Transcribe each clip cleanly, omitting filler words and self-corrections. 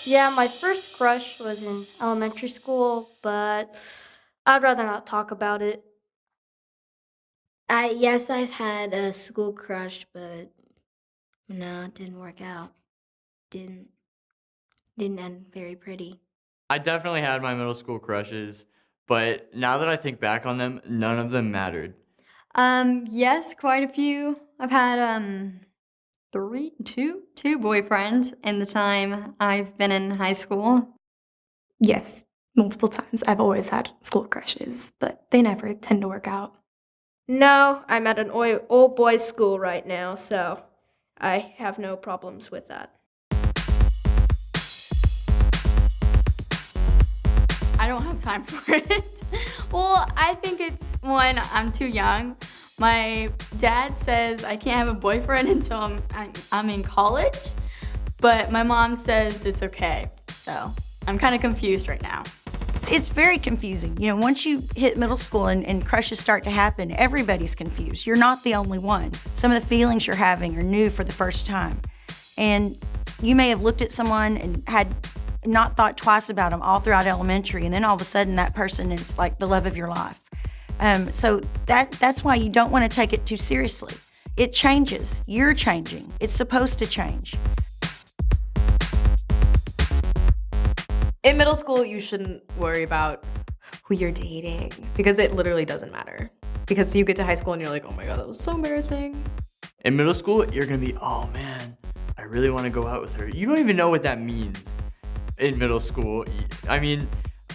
Yeah, my first crush was in elementary school, but I'd rather not talk about it. Yes, I've had a school crush, but no, it didn't work out. Didn't didn't end very pretty. I definitely had my middle school crushes, but now that I think back on them, none of them mattered. Yes, quite a few. I've had two boyfriends in the time I've been in high school. Yes, multiple times. I've always had school crushes, but they never tend to work out. No, I'm at an old boys school right now, so I have no problems with that. I don't have time for it. Well, I think it's one, I'm too young. My dad says I can't have a boyfriend until I'm in college, but my mom says it's okay. So I'm kind of confused right now. It's very confusing. You know, once you hit middle school and crushes start to happen, everybody's confused. You're not the only one. Some of the feelings you're having are new for the first time. And you may have looked at someone and had not thought twice about them all throughout elementary, and then all of a sudden that person is like the love of your life. So that's why you don't want to take it too seriously. It changes. You're changing. It's supposed to change. In middle school, you shouldn't worry about who you're dating because it literally doesn't matter. Because you get to high school and you're like, oh my God, that was so embarrassing. In middle school, you're gonna be, oh man, I really wanna go out with her. You don't even know what that means in middle school. I mean,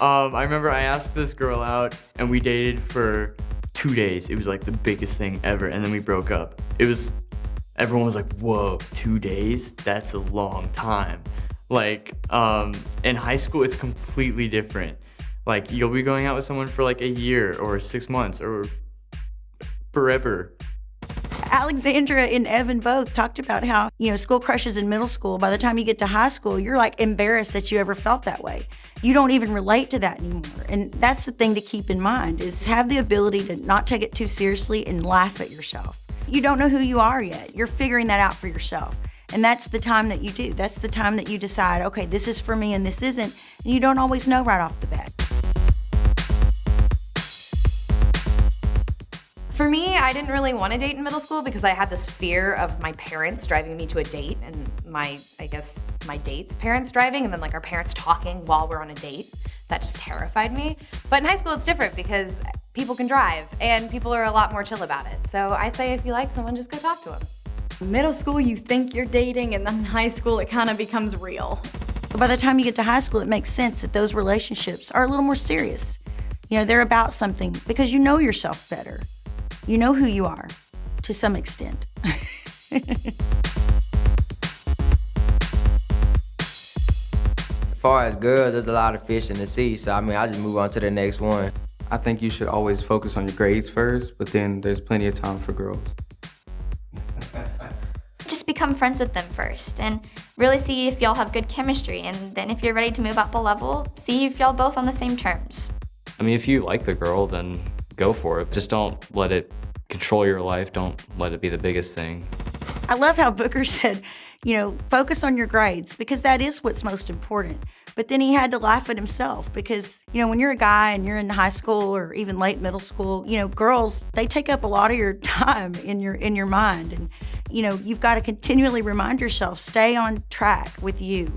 I remember I asked this girl out and we dated for 2 days. It was like the biggest thing ever, and then we broke up. Everyone was like, whoa, 2 days? That's a long time. Like, in high school, it's completely different. Like, you'll be going out with someone for like a year or 6 months or forever. Alexandra and Evan both talked about how, you know, school crushes in middle school, by the time you get to high school, you're like embarrassed that you ever felt that way. You don't even relate to that anymore. And that's the thing to keep in mind, is have the ability to not take it too seriously and laugh at yourself. You don't know who you are yet. You're figuring that out for yourself. And that's the time that you do. That's the time that you decide, okay, this is for me and this isn't. And you don't always know right off the bat. For me, I didn't really want to date in middle school because I had this fear of my parents driving me to a date and my date's parents driving, and then like our parents talking while we're on a date. That just terrified me. But in high school, it's different because people can drive and people are a lot more chill about it. So I say if you like someone, just go talk to them. Middle school, you think you're dating, and then in high school, it kind of becomes real. But by the time you get to high school, it makes sense that those relationships are a little more serious. You know, they're about something because you know yourself better. You know who you are, to some extent. As far as girls, there's a lot of fish in the sea, so I mean, I just move on to the next one. I think you should always focus on your grades first, but then there's plenty of time for girls. Just become friends with them first and really see if y'all have good chemistry, and then if you're ready to move up a level, see if y'all both on the same terms. I mean, if you like the girl, then go for it. Just don't let it control your life. Don't let it be the biggest thing. I love how Booker said, you know, focus on your grades, because that is what's most important. But then he had to laugh at himself because, you know, when you're a guy and you're in high school or even late middle school, you know, girls, they take up a lot of your time in your mind. And, you know, you've got to continually remind yourself, stay on track with you.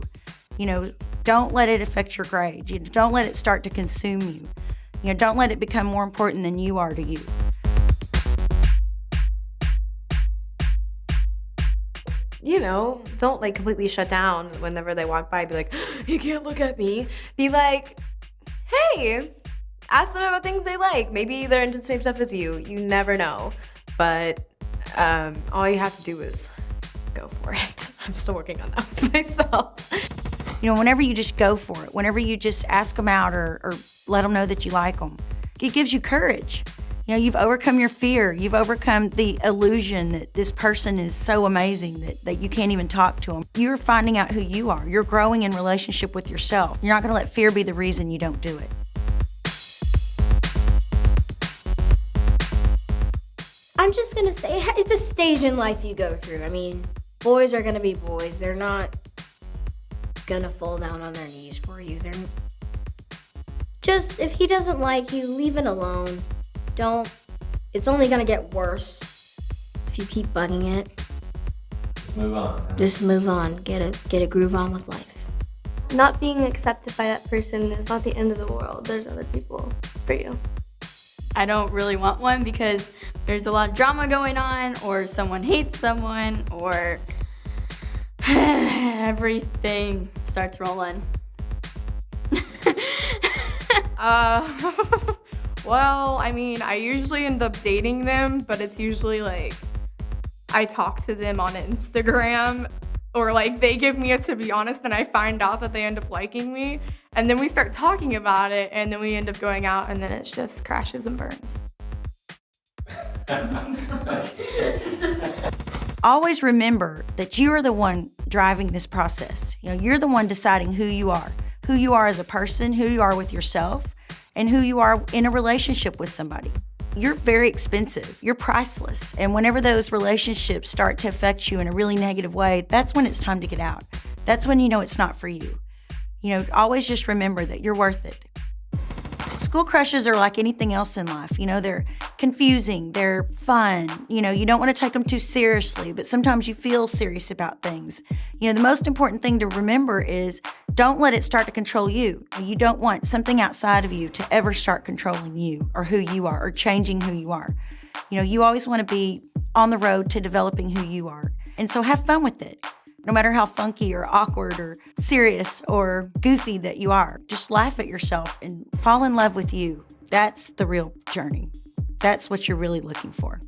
You know, don't let it affect your grades. You know, don't let it start to consume you. You know, don't let it become more important than you are to you. You know, don't like completely shut down whenever they walk by. Be like, you can't look at me. Be like, hey, ask them about things they like. Maybe they're into the same stuff as you. You never know. But all you have to do is go for it. I'm still working on that myself. You know, whenever you just go for it, whenever you just ask them out or let them know that you like them, it gives you courage. You know, you've overcome your fear. You've overcome the illusion that this person is so amazing that you can't even talk to them. You're finding out who you are. You're growing in relationship with yourself. You're not going to let fear be the reason you don't do it. I'm just gonna say it's a stage in life you go through. I mean, boys are gonna be boys. They're not gonna fall down on their knees for you. They're just, if he doesn't like you, leave it alone. Don't. It's only gonna get worse if you keep bugging it. Move on. Just move on. Get a groove on with life. Not being accepted by that person is not the end of the world. There's other people for you. I don't really want one because there's a lot of drama going on, or someone hates someone, or everything starts rolling. Well, I mean, I usually end up dating them, but it's usually like I talk to them on Instagram, or like they give me a to be honest, and I find out that they end up liking me, and then we start talking about it, and then we end up going out, and then it's just crashes and burns. Always remember that you are the one driving this process. You know, you're the one deciding who you are as a person, who you are with yourself, and who you are in a relationship with somebody. You're very expensive. You're priceless. And whenever those relationships start to affect you in a really negative way, that's when it's time to get out. That's when you know it's not for you. You know, always just remember that you're worth it. School crushes are like anything else in life. You know, they're confusing, they're fun. You know, you don't want to take them too seriously, but sometimes you feel serious about things. You know, the most important thing to remember is don't let it start to control you. You don't want something outside of you to ever start controlling you or who you are or changing who you are. You know, you always want to be on the road to developing who you are. And so have fun with it. No matter how funky or awkward or serious or goofy that you are, just laugh at yourself and fall in love with you. That's the real journey. That's what you're really looking for.